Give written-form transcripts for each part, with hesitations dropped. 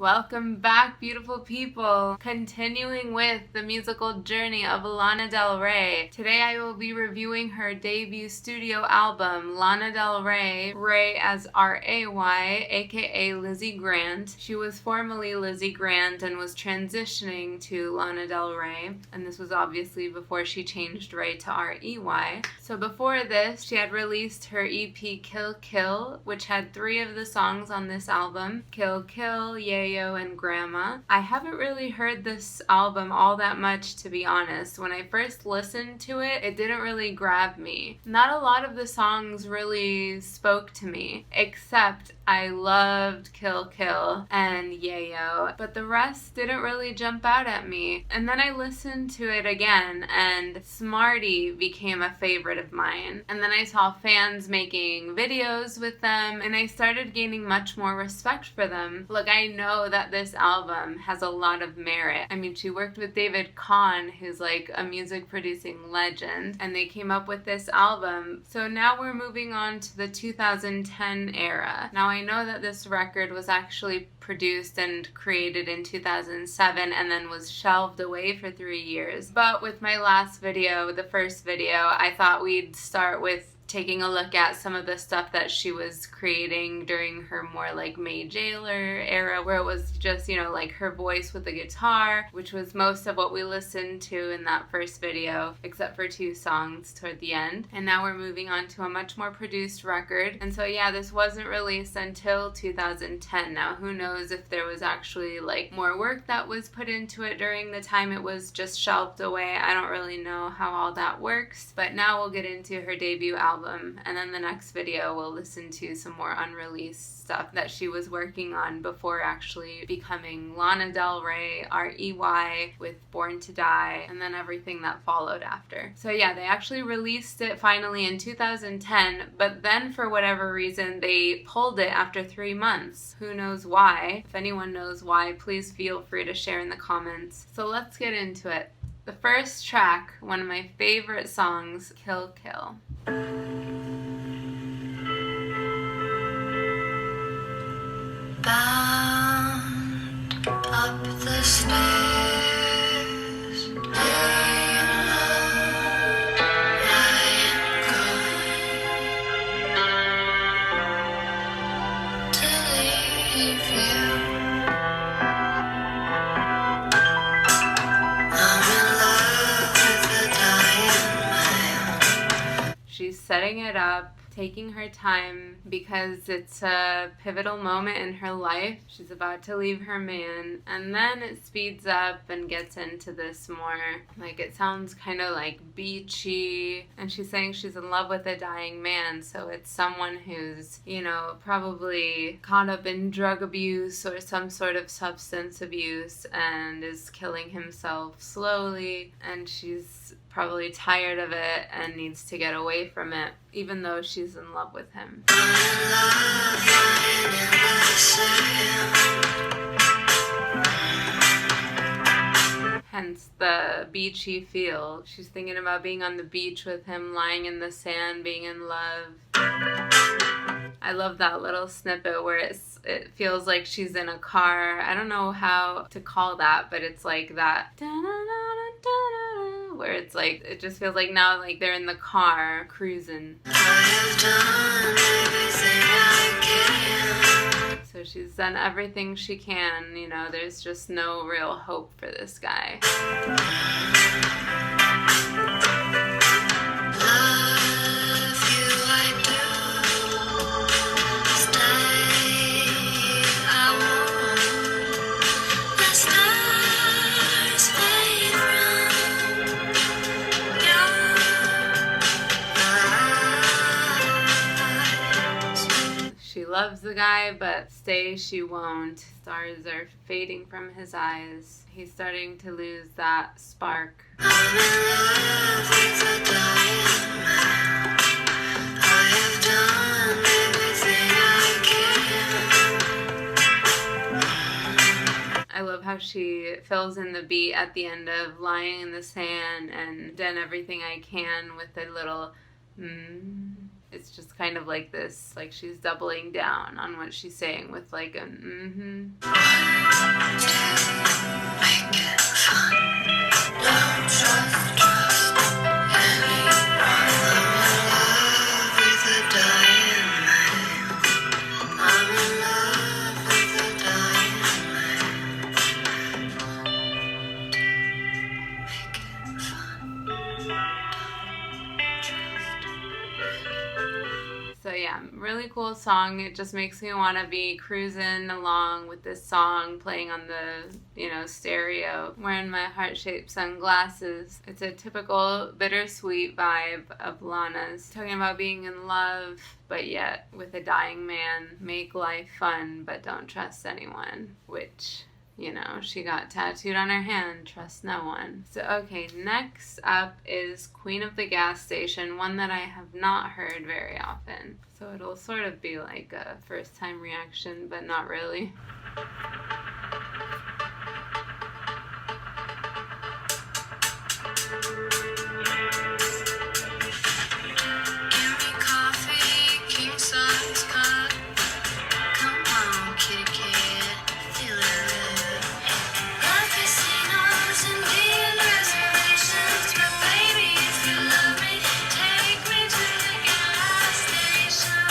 Welcome back, beautiful people. Continuing with the musical journey of Lana Del Rey. Today I will be reviewing her debut studio album, Lana Del Rey, Rey as R-A-Y, aka Lizzy Grant. She was formerly Lizzy Grant and was transitioning to Lana Del Rey, and this was obviously before she changed Rey to R-E-Y. So before this, she had released her EP Kill Kill, which had 3 of the songs on this album, Kill Kill, Yayo, and Gramma. I haven't really heard this album all that much, to be honest. When I first listened to it, it didn't really grab me. Not a lot of the songs really spoke to me, except I loved Kill Kill and Yayo, but the rest didn't really jump out at me. And then I listened to it again, and Smarty became a favorite of mine. And then I saw fans making videos with them, and I started gaining much more respect for them. Look, I know that this album has a lot of merit. I mean, she worked with David Kahn, who's like a music producing legend, and they came up with this album. So now we're moving on to the 2010 era. Now I know that this record was actually produced and created in 2007 and then was shelved away for 3 years. But with my last video, the first video, I thought we'd start with taking a look at some of the stuff that she was creating during her more like May Jailer era, where it was just, you know, like her voice with the guitar, which was most of what we listened to in that first video, except for 2 songs toward the end. And now we're moving on to a much more produced record. And so yeah, this wasn't released until 2010. Now who knows if there was actually like more work that was put into it during the time it was just shelved away. I don't really know how all that works, but now we'll get into her debut album. And then the next video we'll listen to some more unreleased stuff that she was working on before actually becoming Lana Del Rey, R-E-Y, with Born to Die, and then everything that followed after. So yeah, they actually released it finally in 2010, but then for whatever reason they pulled it after 3 months. Who knows why? If anyone knows why, please feel free to share in the comments. So let's get into it. The first track, one of my favorite songs, Kill Kill. Bound up the stairs, day and night, I am going to leave you. I'm in love with the dying man. She's setting it up, taking her time because it's a pivotal moment in her life. She's about to leave her man, and then it speeds up and gets into this more, like, it sounds kind of like beachy, and she's saying she's in love with a dying man, so it's someone who's, you know, probably caught up in drug abuse or some sort of substance abuse and is killing himself slowly, and she's probably tired of it and needs to get away from it, even though she's in love with him. Hence the beachy feel. She's thinking about being on the beach with him, lying in the sand, being in love. I love that little snippet where it feels like she's in a car. I don't know how to call that, but it's like that, where it's like, it just feels like now like they're in the car cruising. So she's done everything she can, you know, there's just no real hope for this guy. She loves the guy, but stay she won't. Stars are fading from his eyes. He's starting to lose that spark. I'm in love with a dying man. I have done everything I can. I love how she fills in the beat at the end of lying in the sand and done everything I can with a little It's just kind of like this, like she's doubling down on what she's saying with like a really cool song. It just makes me want to be cruising along with this song playing on the, stereo, wearing my heart-shaped sunglasses. It's a typical bittersweet vibe of Lana's, talking about being in love, but yet with a dying man. Make life fun, but don't trust anyone, which... she got tattooed on her hand, trust no one. So, okay, next up is Queen of the Gas Station, one that I have not heard very often. So it'll sort of be like a first time reaction, but not really. Give me coffee, king size cup. Come on, kitty cat, feel it. Love casinos and being reservations, but baby, if you love me, take me to the gas station.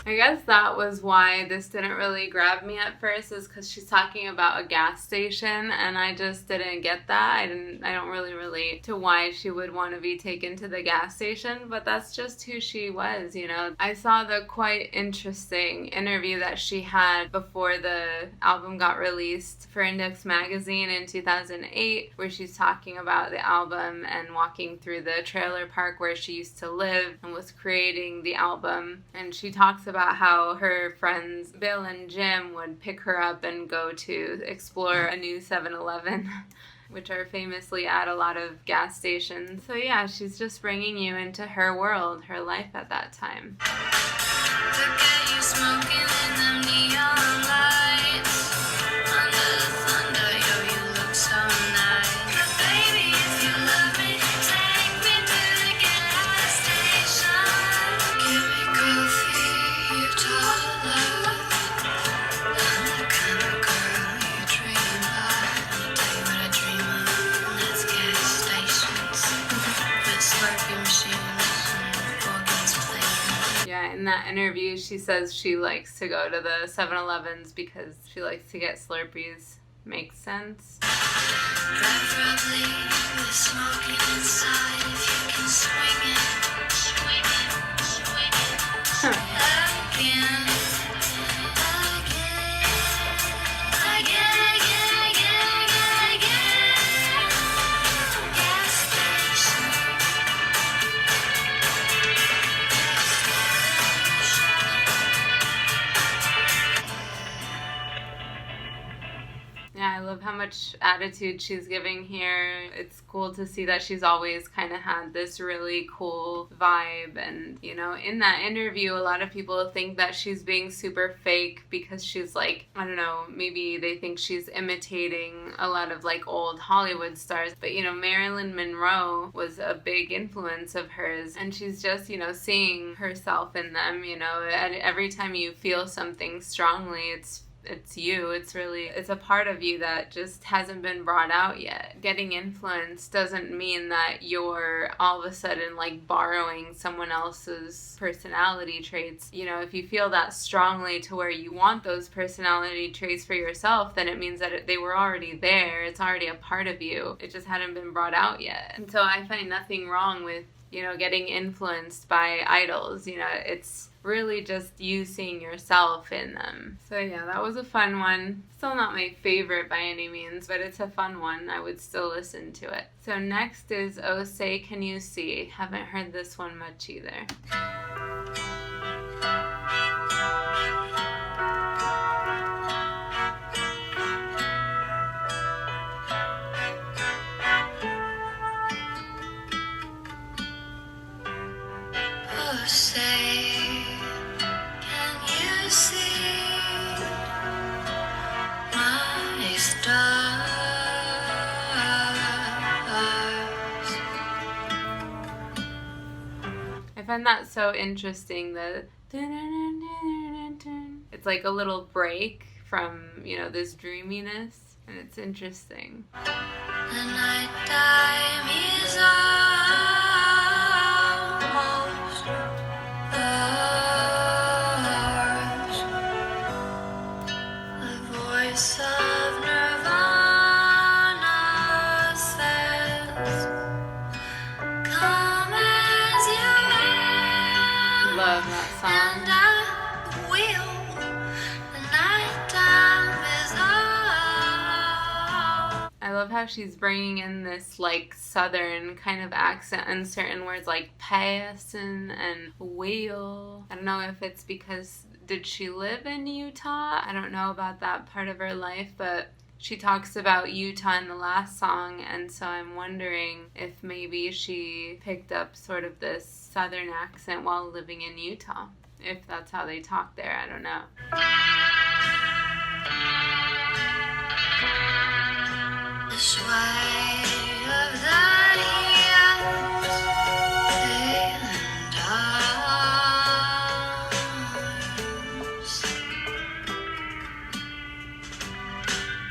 I guess that was why this didn't really grab me at first, is because she's talking about a gas station, and I just didn't get that. I don't really relate to why she would want to be taken to the gas station, but that's just who she was, I saw the quite interesting interview that she had before the album got released for Index Magazine in 2008, where she's talking about the album and walking through the trailer park where she used to live and was creating the album. And she talks about how her friends Bill and Jim would pick her up and go to explore a new 7-Eleven, which are famously at a lot of gas stations. So yeah, she's just bringing you into her world, her life at that time. Look at you smoking in them neon lights. Under the thunder, yo, you look so nice. But baby, if you love me, take me to the gas station. Give me coffee, you tall love. I'm the kind of girl you dream of. I'll tell you what I dream of, and that's gas stations. With Slurpee machines and organs playing. Yeah, in that interview, she says she likes to go to the 7-Elevens because she likes to get Slurpees. Makes sense. Preferably with smoking inside, if you can swing it, swing it, swing it. Again, again. Gas station. Yeah, I love how much attitude she's giving here. It's cool to see that she's always kind of had this really cool vibe. And, in that interview, a lot of people think that she's being super fake because she's like, I don't know, maybe they think she's imitating a lot of like old Hollywood stars. But, Marilyn Monroe was a big influence of hers. And she's just, seeing herself in them, and every time you feel something strongly, it's you. It's a part of you that just hasn't been brought out yet. Getting influenced doesn't mean that you're all of a sudden like borrowing someone else's personality traits. If you feel that strongly to where you want those personality traits for yourself, then it means that they were already there. It's already a part of you. It just hadn't been brought out yet. And so I find nothing wrong with getting influenced by idols. It's really just you seeing yourself in them. So yeah, that was a fun one. Still not my favorite by any means, but it's a fun one. I would still listen to it. So next is Oh Say Can You See. Haven't heard this one much either. Oh, say, can you see my stars? I find that so interesting. It's like a little break from, this dreaminess, and it's interesting. The night time is almost ours. The voice of Nirvana says, come as you are. Love that song. And how she's bringing in this like southern kind of accent in certain words like passin' and wheel. I don't know if it's because did she live in Utah? I don't know about that part of her life, but she talks about Utah in the last song, and so I'm wondering if maybe she picked up sort of this southern accent while living in Utah. If that's how they talk there, I don't know. The sway of the hands and arms,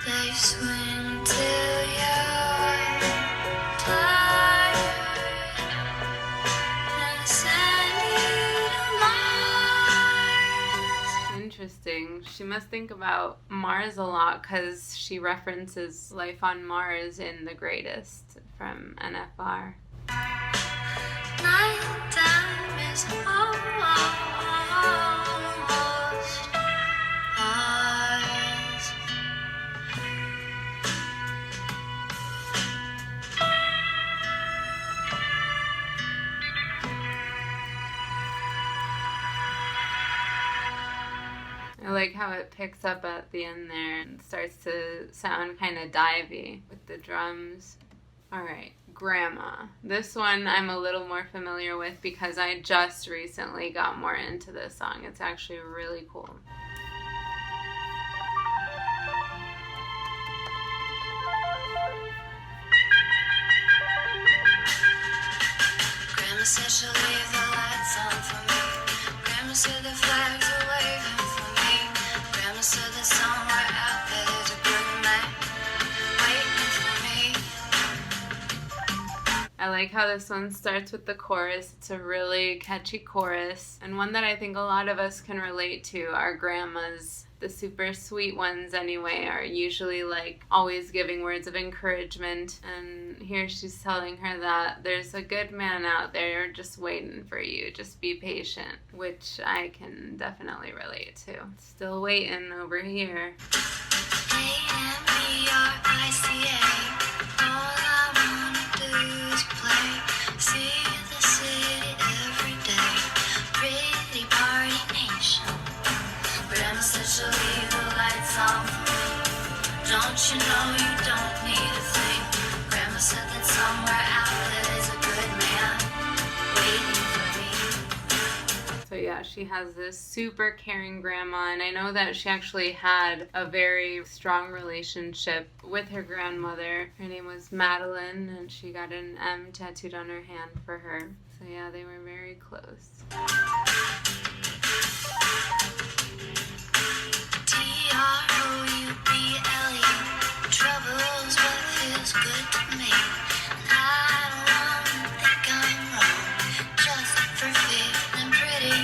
they swing till you're tired and send you to Mars. Interesting. She must think about Mars a lot because she references life on Mars in The Greatest from NFR. Nighttime is almost ours. I like how it picks up at the end there and starts to sound kind of divey with the drums. Alright, Gramma. This one I'm a little more familiar with because I just recently got more into this song. It's actually really cool. Grandma said she'll leave the lights on for me. Grandma said the flags are waving for me. Grandma said that somewhere out there's a good man waiting for me. I like how this one starts with the chorus. It's a really catchy chorus, and one that I think a lot of us can relate to. Our grandmas, the super sweet ones anyway, are usually like always giving words of encouragement, and here she's telling her that there's a good man out there just waiting for you. Just be patient, which I can definitely relate to. Still waiting over here. A-M-E-R-I-C-A. All I wanna do is play. See the city every day. Pretty party nation. Grandma said she'll leave the lights on for me. Don't you know you don't need a thing? Grandma said that somewhere out there is a good man waiting for me. So yeah, she has this super caring grandma, and I know that she actually had a very strong relationship with her grandmother. Her name was Madeline, and she got an M tattooed on her hand for her. So yeah, they were very close. Trouble trouble's what feels good to me. And I don't wanna think I'm wrong, just for feeling pretty.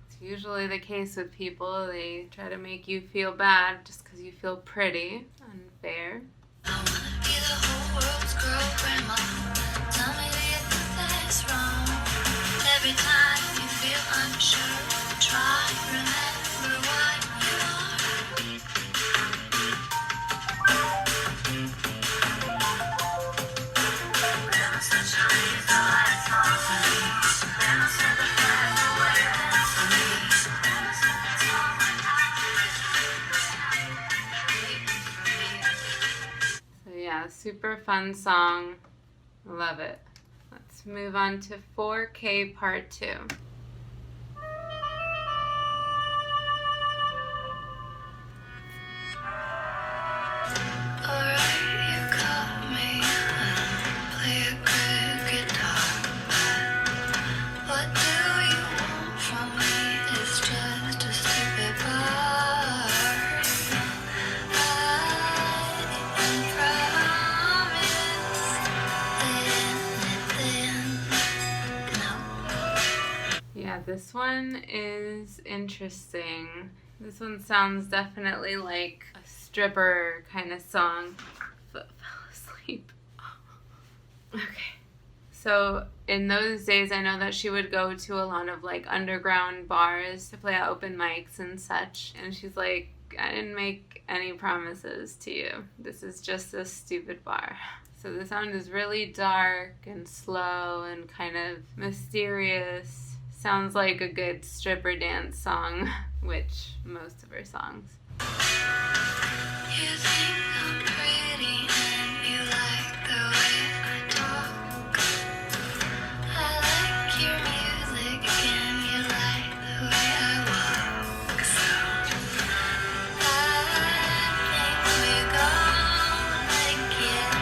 It's usually the case with people. They try to make you feel bad just because you feel pretty. Unfair. I wanna be the whole world's girl, Grandma. Tell me if that's wrong. Every time you feel unsure, try to remember what you are. Grandma said she'll leave the lights on for me. Grandma said the flags are waving for me. Grandma said that's all my So yeah, super fun song. Love it. Let's move on to 4K Part 2. Alright, you caught me. Play a good guitar. What do you want from me? It's just a stupid part. I didn't promise anything. No. Yeah, this one is interesting. This one sounds definitely like a stripper kind of song. But fell asleep. Okay. So in those days, I know that she would go to a lot of like underground bars to play at open mics and such. And she's like I didn't make any promises to you. This is just a stupid bar. So the sound is really dark and slow and kind of mysterious. Sounds like a good stripper dance song, which most of her songs. You think I'm pretty and you like the way I talk. I like your music and you like the way I walk. So I think we're gonna get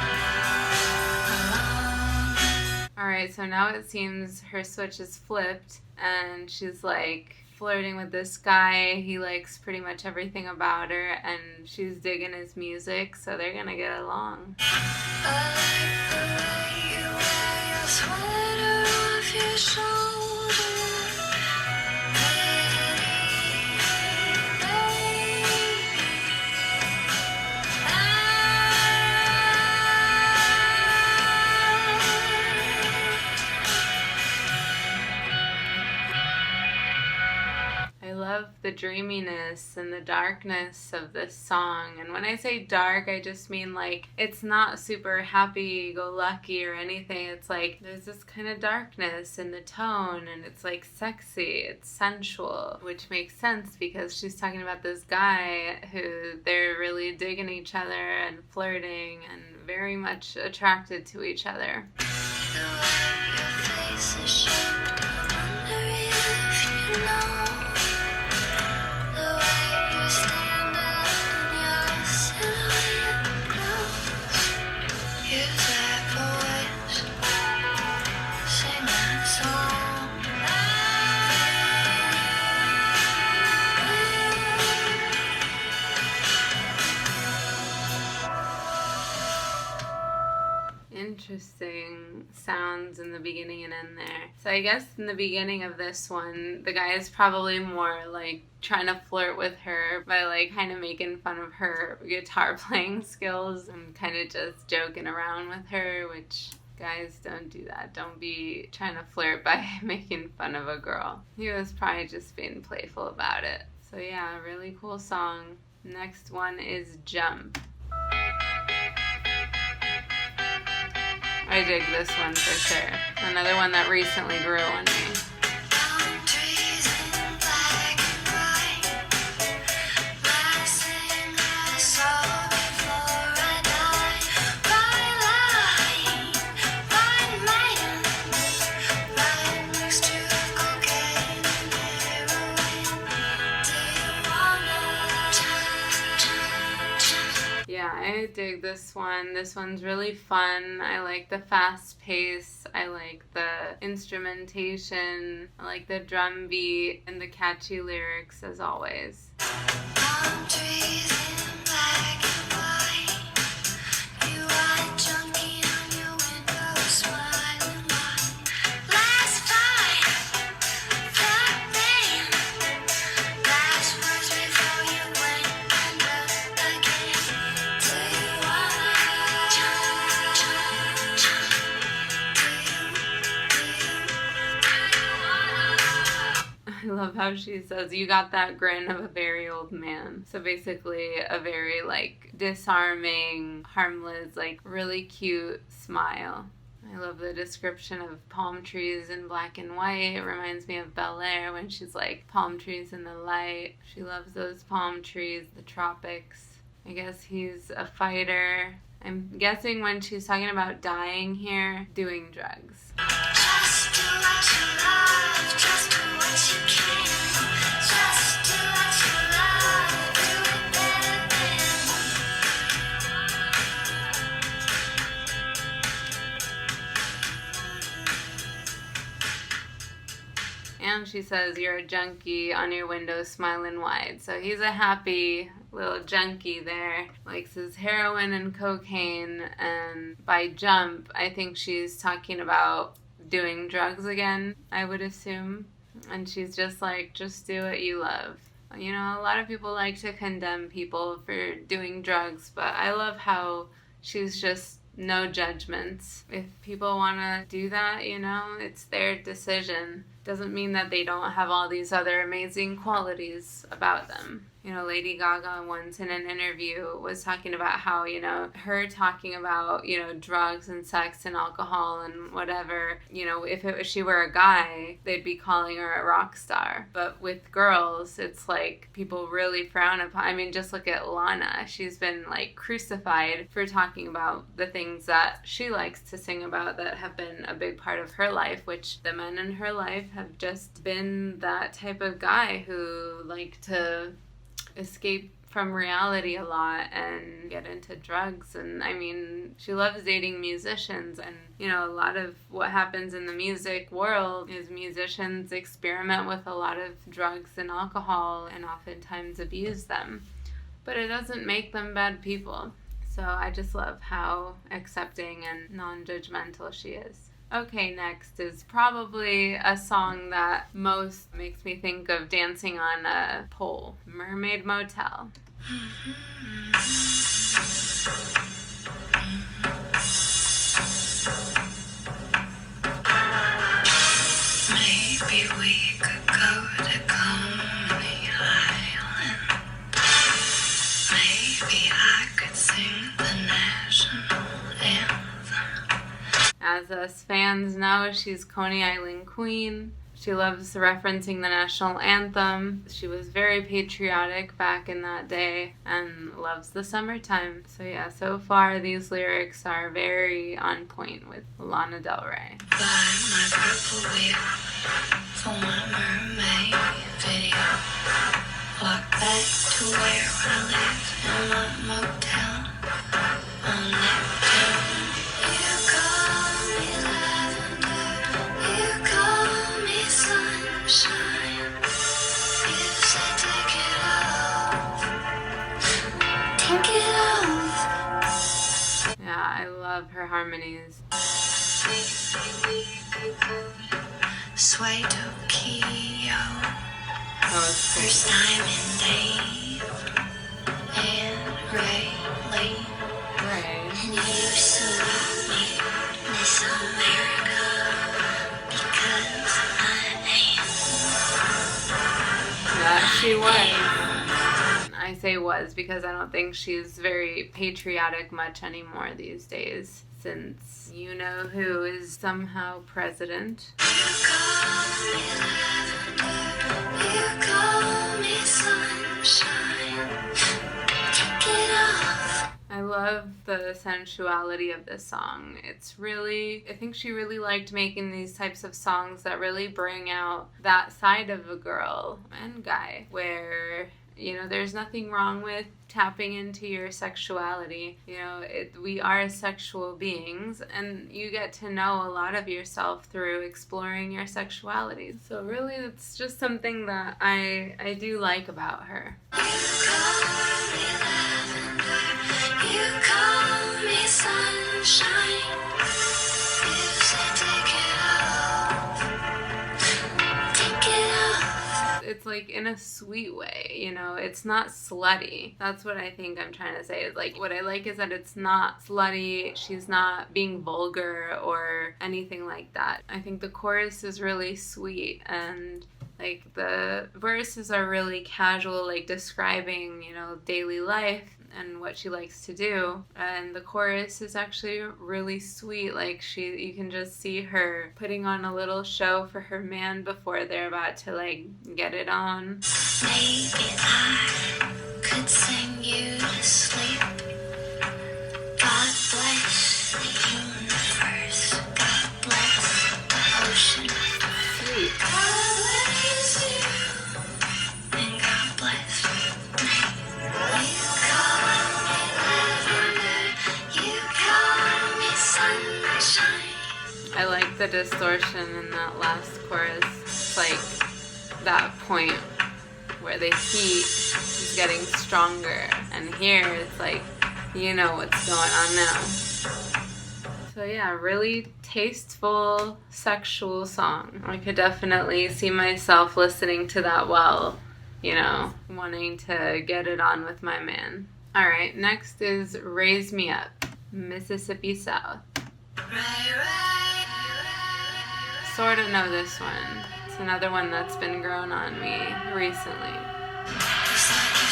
along. Alright, so now it seems her switch is flipped and she's like flirting with this guy. He likes pretty much everything about her and she's digging his music, so they're gonna get along. I like the way you wear your sweater off your shoulder. I love the dreaminess and the darkness of this song. And when I say dark, I just mean like it's not super happy-go-lucky or anything. It's like there's this kind of darkness in the tone and it's like sexy, it's sensual, which makes sense because she's talking about this guy who they're really digging each other and flirting and very much attracted to each other. The way your face is shaped, I wonder if you know. The way you stand up and your silhouette glows. Use that voice, sing that song. Interesting sounds in the beginning and end there. So I guess in the beginning of this one, the guy is probably more like trying to flirt with her by like kind of making fun of her guitar playing skills and kind of just joking around with her, which guys don't do that. Don't be trying to flirt by making fun of a girl. He was probably just being playful about it. So yeah, really cool song. Next one is Jump. I dig this one for sure. Another one that recently grew on me. Palm trees in black and white. Last thing I saw before I died. Right man, right mixture of cocaine and heroin. Do you wanna jump? Yeah, I dig this one. This one's really fun. I like the fast pace. I like the instrumentation. I like the drum beat and the catchy lyrics as always. Palm trees in black and white. You are a junkie on your window, smiling wide. Last fight, that man. Last words before you went under again. Do you wanna jump? I love how she says, you got that grin of a very old man. So basically a very like disarming, harmless, like really cute smile. I love the description of palm trees in black and white. It reminds me of Bel Air when she's like, palm trees in the light. She loves those palm trees, the tropics. I guess he's a fighter. I'm guessing when she's talking about dying here, doing drugs. Just do what you love, just do what you can. Just do what you love, do it better than. And she says, you're a junkie on your window smiling wide. So he's a happy little junkie there. Likes his heroin and cocaine. And by jump, I think she's talking about doing drugs again, I would assume. And she's just like, just do what you love. You know, a lot of people like to condemn people for doing drugs, but I love how she's just no judgments. If people want to do that, you know, it's their decision. Doesn't mean that they don't have all these other amazing qualities about them. Lady Gaga once in an interview was talking about how, her talking about, drugs and sex and alcohol and whatever, if she were a guy, they'd be calling her a rock star. But with girls, it's like people really frown upon. I mean, just look at Lana. She's been like crucified for talking about the things that she likes to sing about that have been a big part of her life, which the men in her life have just been that type of guy who like to escape from reality a lot and get into drugs. And I mean, she loves dating musicians, and a lot of what happens in the music world is musicians experiment with a lot of drugs and alcohol and oftentimes abuse them, but it doesn't make them bad people. So I just love how accepting and non-judgmental she is. Okay, next is probably a song that most makes me think of dancing on a pole. Mermaid Motel. Maybe we could go to Coney Island. Maybe I could sing the national anthem. As us fans know, she's Coney Island Queen. She loves referencing the national anthem. She was very patriotic back in that day and loves the summertime. So yeah, so far these lyrics are very on point with Lana Del Rey. Buy my purple wheel for my mermaid video. Walk back to where I live in my motel on Neptune. You call me lavender, you call me sunshine. You say take it off, take it off. Yeah, I love her harmonies. Sway Tokyo. That was cool. First time in Dave and Ray. And you salute me, Miss America, because I am. That she was. I say was because I don't think she's very patriotic much anymore these days, since you-know-who is somehow president. You call me lavender, you call me sunshine. Take it off. I love the sensuality of this song. It's really, I think she really liked making these types of songs that really bring out that side of a girl and guy where, there's nothing wrong with tapping into your sexuality. We are sexual beings, and you get to know a lot of yourself through exploring your sexuality. So really, it's just something that I do like about her. You call me lavender, you call me sunshine. You say take it off, take it off. It's like in a sweet way, it's not slutty. That's what I think I'm trying to say. Is like, what I like is that it's not slutty. She's not being vulgar or anything like that. I think the chorus is really sweet, and like the verses are really casual, like describing, daily life and what she likes to do. And the chorus is actually really sweet. Like you can just see her putting on a little show for her man before they're about to like get it on. Maybe I could sing you to sleep. God bless the universe. God bless the ocean. Sweet. God bless you. And God bless me. You call me lavender. You call me sunshine. I like the distortion in that last chorus. It's like that point where the heat is getting stronger, and here it's like, what's going on now. So yeah, really tasteful, sexual song. I could definitely see myself listening to that while, wanting to get it on with my man. Alright, next is Raise Me Up, Mississippi South. Sort of know this one. It's another one that's been growing on me recently. It's like you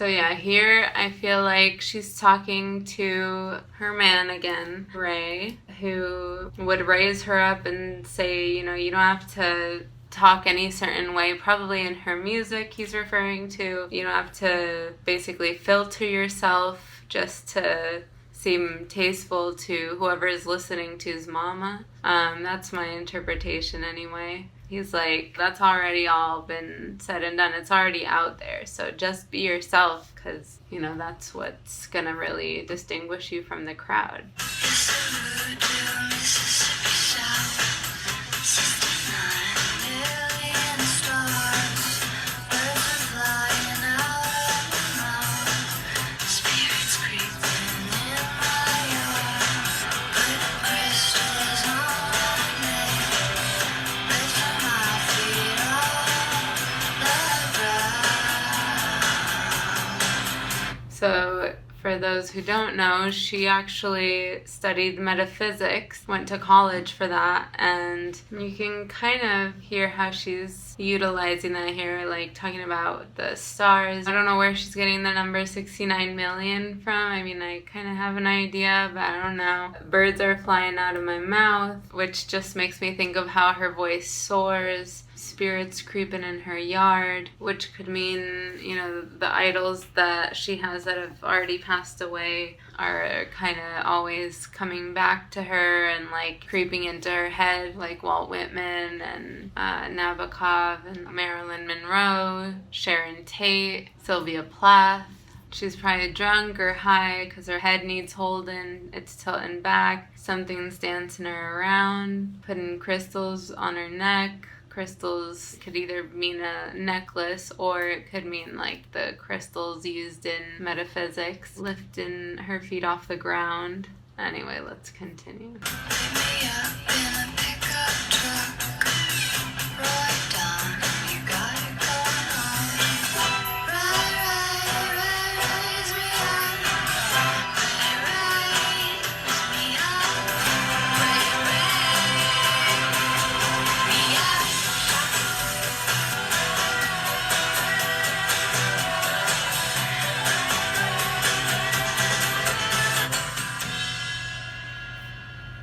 So yeah, here I feel like she's talking to her man again, Ray, who would raise her up and say, you know, you don't have to talk any certain way. Probably in her music he's referring to, you don't have to basically filter yourself just to seem tasteful to whoever is listening to's mama. That's my interpretation anyway. He's like, that's already all been said and done. It's already out there. So just be yourself, because, you know, that's what's going to really distinguish you from the crowd. So for those who don't know, she actually studied metaphysics, went to college for that, and you can kind of hear how she's utilizing that here, like talking about the stars. I don't know where she's getting the number 69 million from. I mean, I kind of have an idea, but I don't know. Birds are flying out of my mouth, which just makes me think of how her voice soars. Spirits creeping in her yard, which could mean, you know, the idols that she has that have already passed away are kind of always coming back to her and like creeping into her head, like Walt Whitman and Nabokov and Marilyn Monroe, Sharon Tate, Sylvia Plath. She's probably drunk or high because her head needs holding, it's tilting back, something's dancing her around, putting crystals on her neck. Crystals could either mean a necklace or it could mean like the crystals used in metaphysics, lifting her feet off the ground. Anyway, let's continue.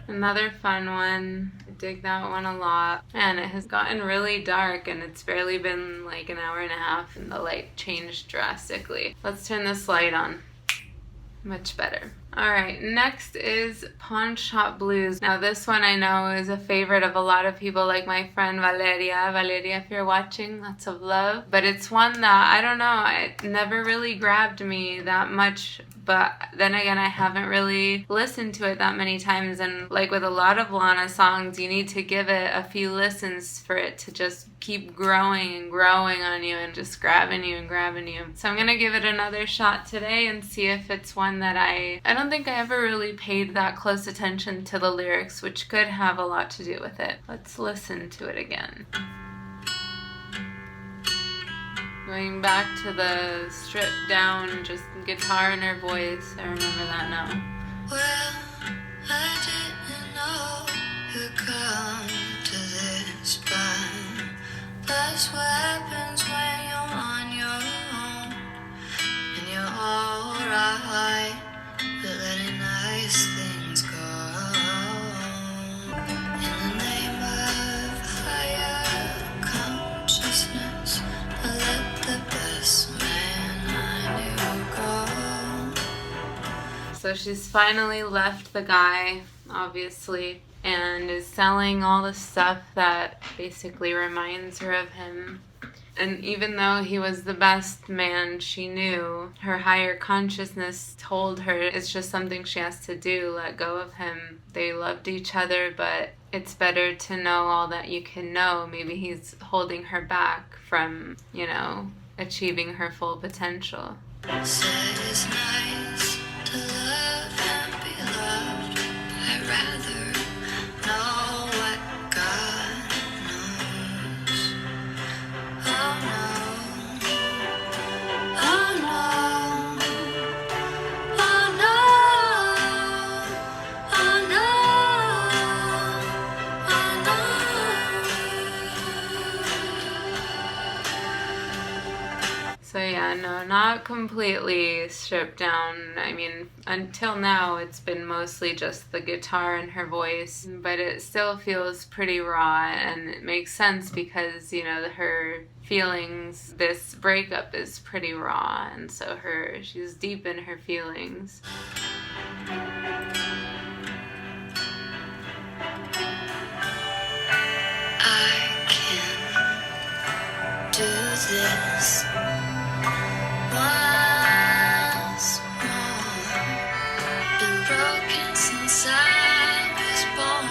Another fun one. I dig that one a lot. And it has gotten really dark and it's barely been like an hour and a half and the light changed drastically. Let's turn this light on. Much better. Alright, next is Pawn Shop Blues. Now this one I know is a favorite of a lot of people, like my friend Valeria. Valeria, if you're watching, lots of love. But it's one that, I don't know, it never really grabbed me that much. But then again, I haven't really listened to it that many times. And like with a lot of Lana songs, you need to give it a few listens for it to just keep growing and growing on you and just grabbing you and grabbing you. So I'm going to give it another shot today and see if it's one that I don't think I ever really paid that close attention to the lyrics, which could have a lot to do with it. Let's listen to it again. Going back to the stripped down, just guitar in her voice. I remember that now. Well, I didn't know you'd come to this, but that's what happens when you're on your own. And you're alright with letting nice things go. In the name of higher consciousness, I let the best man I knew go. So she's finally left the guy, obviously, and is selling all the stuff that basically reminds her of him. And even though he was the best man she knew, her higher consciousness told her it's just something she has to do, let go of him. They loved each other, but it's better to know all that you can know. Maybe he's holding her back from, you know, achieving her full potential. Said it's nice to love and be loved. I'd rather know what God knows. Oh no, oh no, oh no, oh no, oh no. So yeah, no, not completely stripped down. I mean, until now it's been mostly just the guitar and her voice, but it still feels pretty raw, and it makes sense because, you know, her feelings, this breakup is pretty raw, and so she's deep in her feelings. I can do this once more. Been broken since I was born.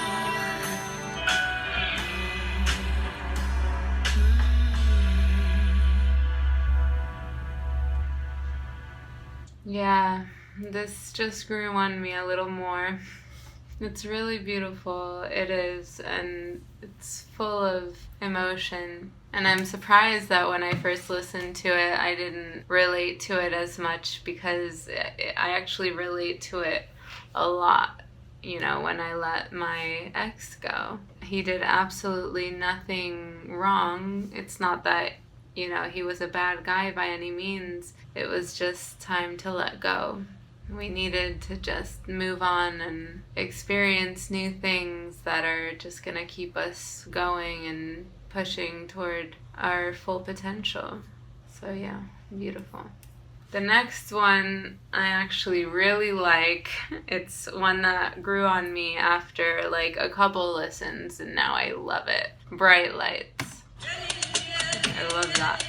Yeah, this just grew on me a little more. It's really beautiful, it is, and it's full of emotion. And I'm surprised that when I first listened to it, I didn't relate to it as much, because I actually relate to it a lot. You know, when I let my ex go, he did absolutely nothing wrong. It's not that, you know, he was a bad guy by any means. It was just time to let go. We needed to just move on and experience new things that are just gonna keep us going and pushing toward our full potential. So yeah, beautiful. The next one I actually really like. It's one that grew on me after like a couple listens, and now I love it. Brite Lights. I love that.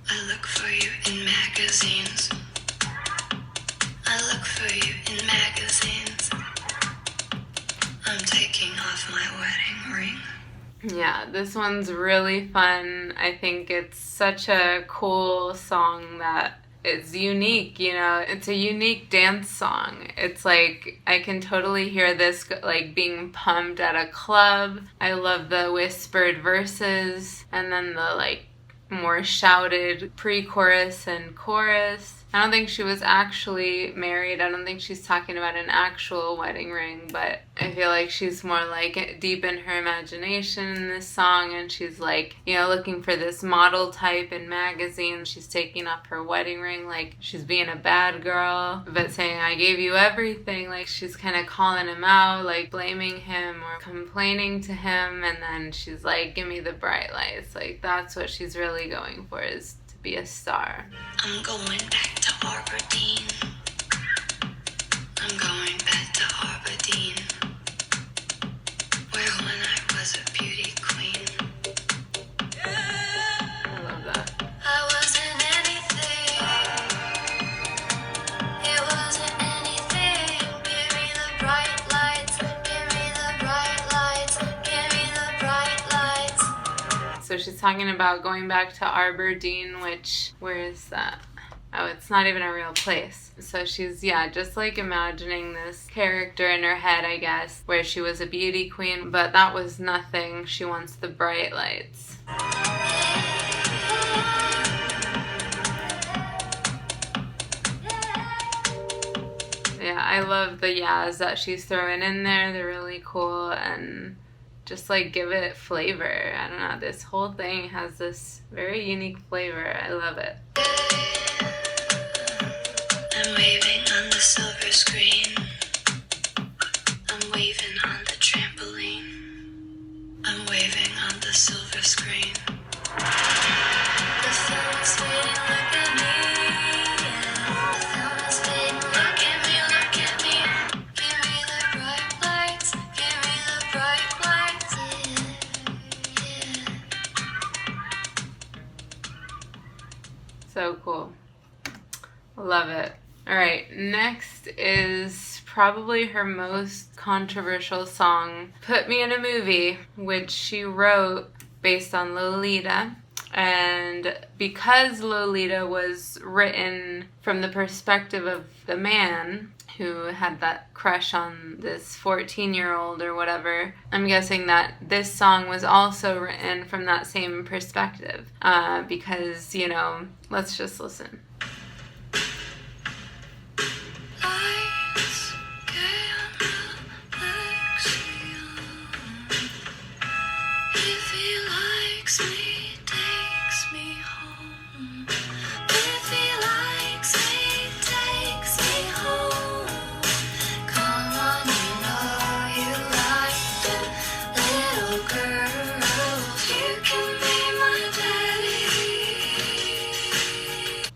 I look for you in magazines. I look for you in magazines. I'm taking off my wedding ring. Yeah, this one's really fun. I think it's such a cool song that it's unique, you know. It's a unique dance song. It's like, I can totally hear this like being pumped at a club. I love the whispered verses, and then the like more shouted pre-chorus and chorus. I don't think she was actually married. I don't think she's talking about an actual wedding ring, but I feel like she's more like deep in her imagination in this song, and she's like, you know, looking for this model type in magazines. She's taking off her wedding ring like she's being a bad girl, but saying, I gave you everything. Like she's kind of calling him out, like blaming him or complaining to him, and then she's like, give me the bright lights. Like that's what she's really going for, is to be a star. I'm going back to Aberdeen. I'm going back to Aberdeen, where when I was a beauty queen, I love that. I wasn't anything. It wasn't anything. Give me the bright lights. Give me the bright lights. Give me the bright lights. So she's talking about going back to Aberdeen, which, where is that? Oh, it's not even a real place. So she's, yeah, just like imagining this character in her head, I guess, where she was a beauty queen, but that was nothing. She wants the bright lights. Yeah, I love the yas that she's throwing in there. They're really cool, and just like give it flavor. I don't know, this whole thing has this very unique flavor. I love it. I'm waving on the silver screen. I'm waving on the trampoline. I'm waving on the silver screen. The film is fading, look at me. The film is fading, look at me, look at me. Give me the bright lights, give me the bright lights. Yeah. So cool. Love it. All right, next is probably her most controversial song, Put Me in a Movie, which she wrote based on Lolita. And because Lolita was written from the perspective of the man who had that crush on this 14-year-old or whatever, I'm guessing that this song was also written from that same perspective. Because, you know, let's just listen. Lights, camera, action. takes me home. If he likes me, takes me home. Come on, you know you like the little girls. You can be my daddy.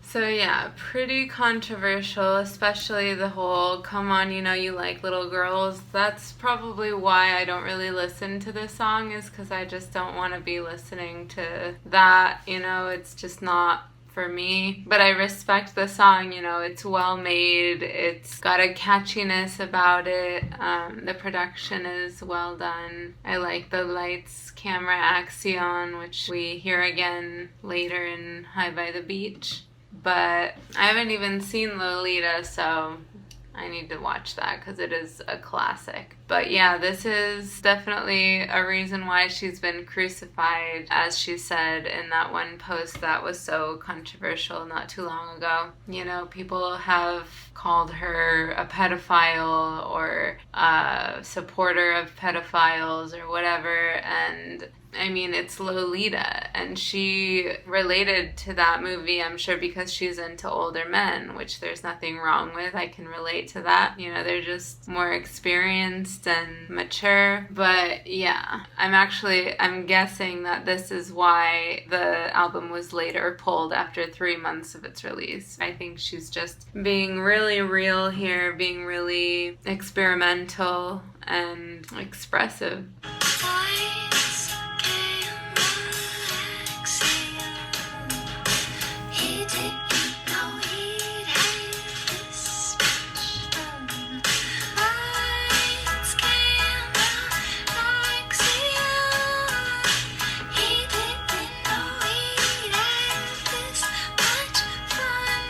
So yeah, pretty controversial, especially the whole "come on, you know you like little girls." That's probably why I don't really listen to this song, is because I just don't want to be listening to that, you know, it's just not for me. But I respect the song, you know, it's well made, it's got a catchiness about it, the production is well done. I like the lights camera action, which we hear again later in High by the Beach. But I haven't even seen Lolita, so I need to watch that because it is a classic. But yeah, this is definitely a reason why she's been crucified, as she said in that one post that was so controversial not too long ago. You know, people have called her a pedophile or a supporter of pedophiles or whatever, and I mean, it's Lolita, and she related to that movie, I'm sure, because she's into older men, which there's nothing wrong with. I can relate to that. You know, they're just more experienced and mature. But yeah, I'm guessing that this is why the album was later pulled after 3 months of its release. I think she's just being really real here, being really experimental and expressive. Lights, camera, action. He didn't know he'd have this much fun. Lights, camera, action. He didn't know he'd have this much fun.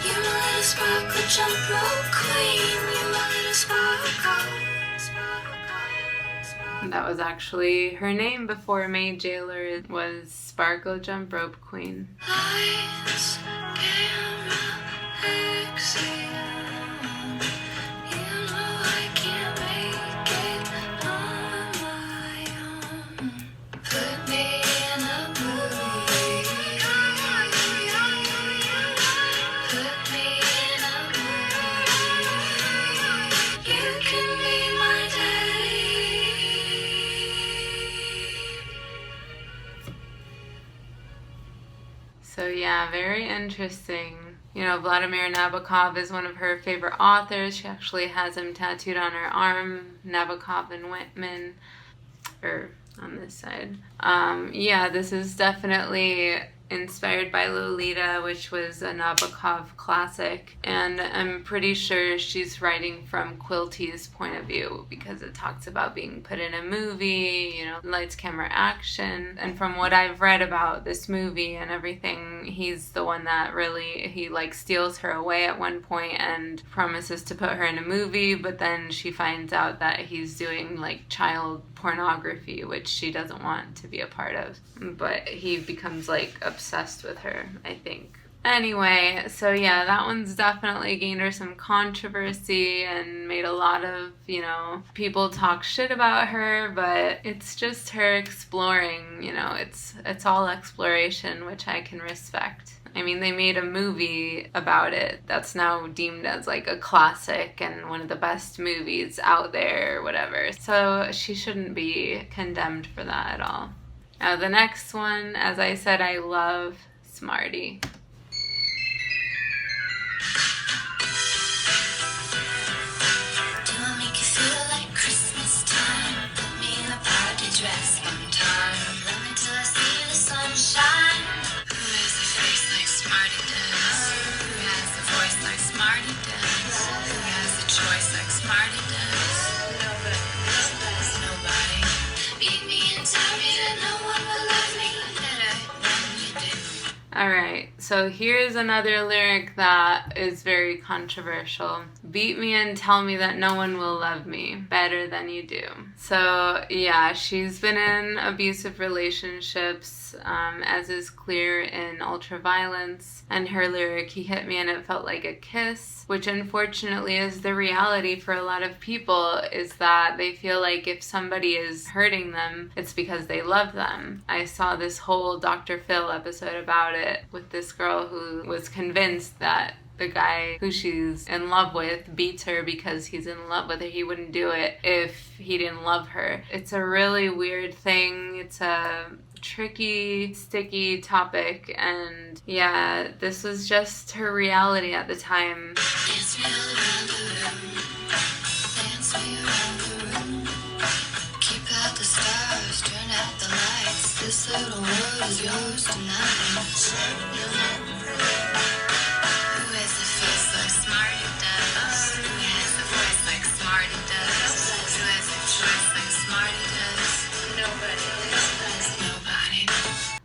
You're my little sparkle jump rope queen. You're my little sparkle. That was actually her name before May Jailer was Sparkle Jump Rope Queen. Lights, camera, action. You know I can't make it on my own. Put me in a movie. Put me in a movie. You can be my daddy. So yeah, very interesting. You know, Vladimir Nabokov is one of her favorite authors. She actually has him tattooed on her arm, Nabokov and Whitman, or on this side. Yeah, this is definitely inspired by Lolita, which was a Nabokov classic, and I'm pretty sure she's writing from Quilty's point of view because it talks about being put in a movie, you know, lights, camera, action. And from what I've read about this movie and everything, he's the one that really, he like steals her away at one point and promises to put her in a movie, but then she finds out that he's doing like child pornography, which she doesn't want to be a part of. But he becomes like obsessed with her, I think. Anyway, so yeah, that one's definitely gained her some controversy and made a lot of, you know, people talk shit about her, but it's just her exploring, you know, it's all exploration, which I can respect. I mean, they made a movie about it that's now deemed as like a classic and one of the best movies out there or whatever. So she shouldn't be condemned for that at all. Now the next one, as I said, I love Smarty. Do I make you feel like Christmas time? Put me in a party dress sometime. Love me till I see the sunshine. Who has a face like Smarty does? Who has a voice like Smarty does? Who has a choice like Smarty does? Nobody. Beat me and tell me that no one will love me better than you do. Alright, so So here's another lyric that is very controversial. Beat me and tell me that no one will love me better than you do. So yeah, she's been in abusive relationships, as is clear in Ultraviolence. And her lyric, he hit me and it felt like a kiss, which unfortunately is the reality for a lot of people, is that they feel like if somebody is hurting them, it's because they love them. I saw this whole Dr. Phil episode about it with this girl who was convinced that the guy who she's in love with beats her because he's in love with her. He wouldn't do it if he didn't love her. It's a really weird thing. It's a tricky, sticky topic, and yeah, this was just her reality at the time. Dance me around the room. Dance me around the room. Keep out the stars, turn out the lights. This little world is yours tonight. Who has a face like Smarty does? Who has a voice like Smarty does? Who has a choice like Smarty does? Nobody.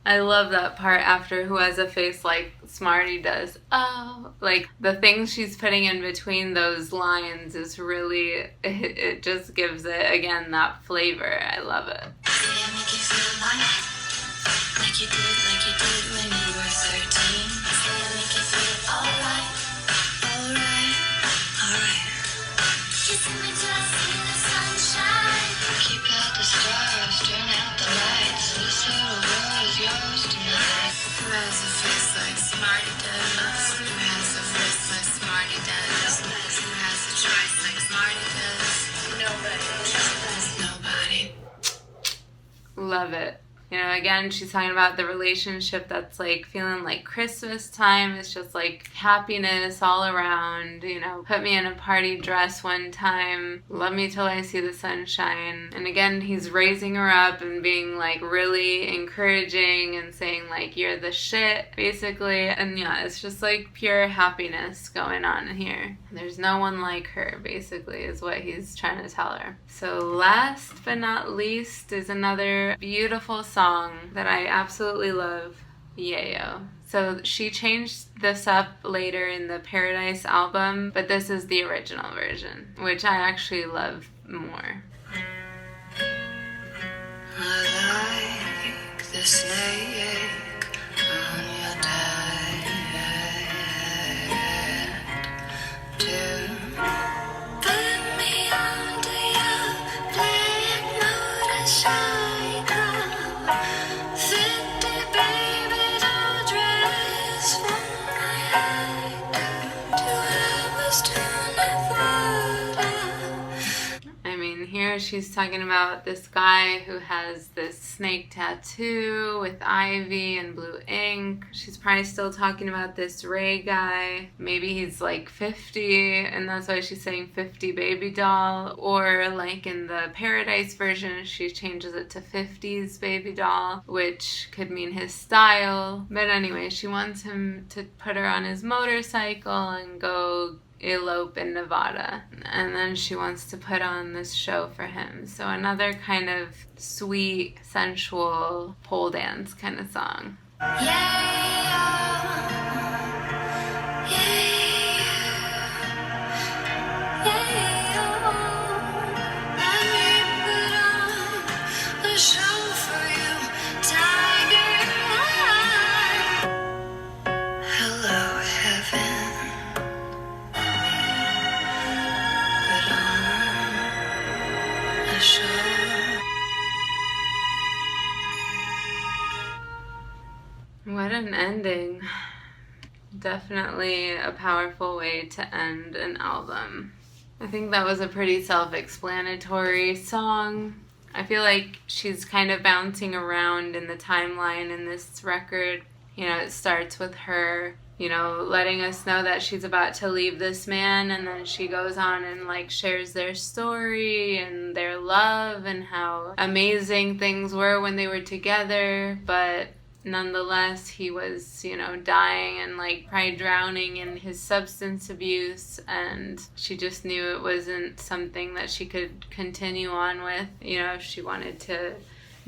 I love that part after who has a face like Smarty does. Oh, like the things she's putting in between those lines is really, it just gives it, again, that flavor. I love it. Say I make you feel like you did when you were 13. Say I make you feel alright. Kissing me till I see the sunshine. Keep out the stars, turn out the lights. This little world is yours tonight. Who has a face like Smarty does? Who has a face like Smarty does? Who has a choice like Smarty does? Nobody. Love it. You know, again, she's talking about the relationship that's like feeling like Christmas time. It's just like happiness all around. You know, put me in a party dress one time. Love me till I see the sunshine. And again, he's raising her up and being like really encouraging and saying like, you're the shit, basically. And yeah, it's just like pure happiness going on here. There's no one like her, basically, is what he's trying to tell her. So last but not least is another beautiful song that I absolutely love, Yayo. So she changed this up later in the Paradise album, but this is the original version, which I actually love more. I like the snake on your diet to put me under your black motorcycle. 50 baby doll dress from my head to I was 24. I mean, here she's talking about this guy who has this snake tattoo with ivy and blue ink. She's probably still talking about this Ray guy. Maybe he's like 50, and that's why she's saying 50 baby doll. Or like in the Paradise version, she changes it to 50s baby doll, which could mean his style. But anyway, she wants him to put her on his motorcycle and go elope in Nevada, and then she wants to put on this show for him. So another kind of sweet, sensual pole dance kind of song. What an ending. Definitely a powerful way to end an album. I think that was a pretty self-explanatory song. I feel like she's kind of bouncing around in the timeline in this record. You know, it starts with her, you know, letting us know that she's about to leave this man, and then she goes on and like shares their story and their love and how amazing things were when they were together, but nonetheless, he was, you know, dying and like probably drowning in his substance abuse, and she just knew it wasn't something that she could continue on with. You know, if she wanted to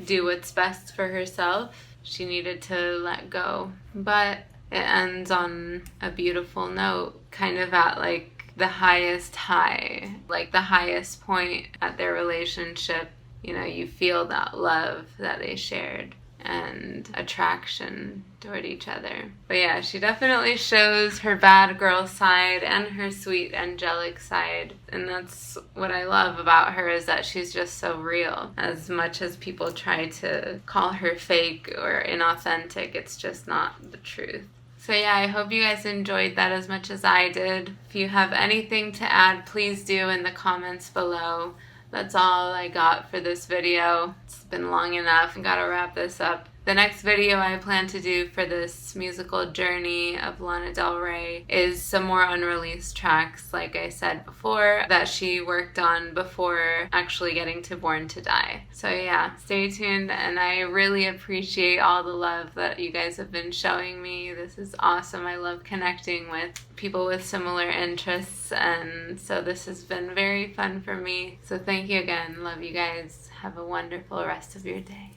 do what's best for herself, she needed to let go. But it ends on a beautiful note, kind of at like the highest high, like the highest point at their relationship. You know, you feel that love that they shared and attraction toward each other. But yeah, she definitely shows her bad girl side and her sweet angelic side, and that's what I love about her, is that she's just so real. As much as people try to call her fake or inauthentic, it's just not the truth. So yeah, I hope you guys enjoyed that as much as I did. If you have anything to add, please do in the comments below. That's all I got for this video. It's been long enough. I gotta wrap this up. The next video I plan to do for this musical journey of Lana Del Rey is some more unreleased tracks, like I said before, that she worked on before actually getting to Born to Die. So yeah, stay tuned, and I really appreciate all the love that you guys have been showing me. This is awesome. I love connecting with people with similar interests, and so this has been very fun for me. So thank you again. Love you guys. Have a wonderful rest of your day.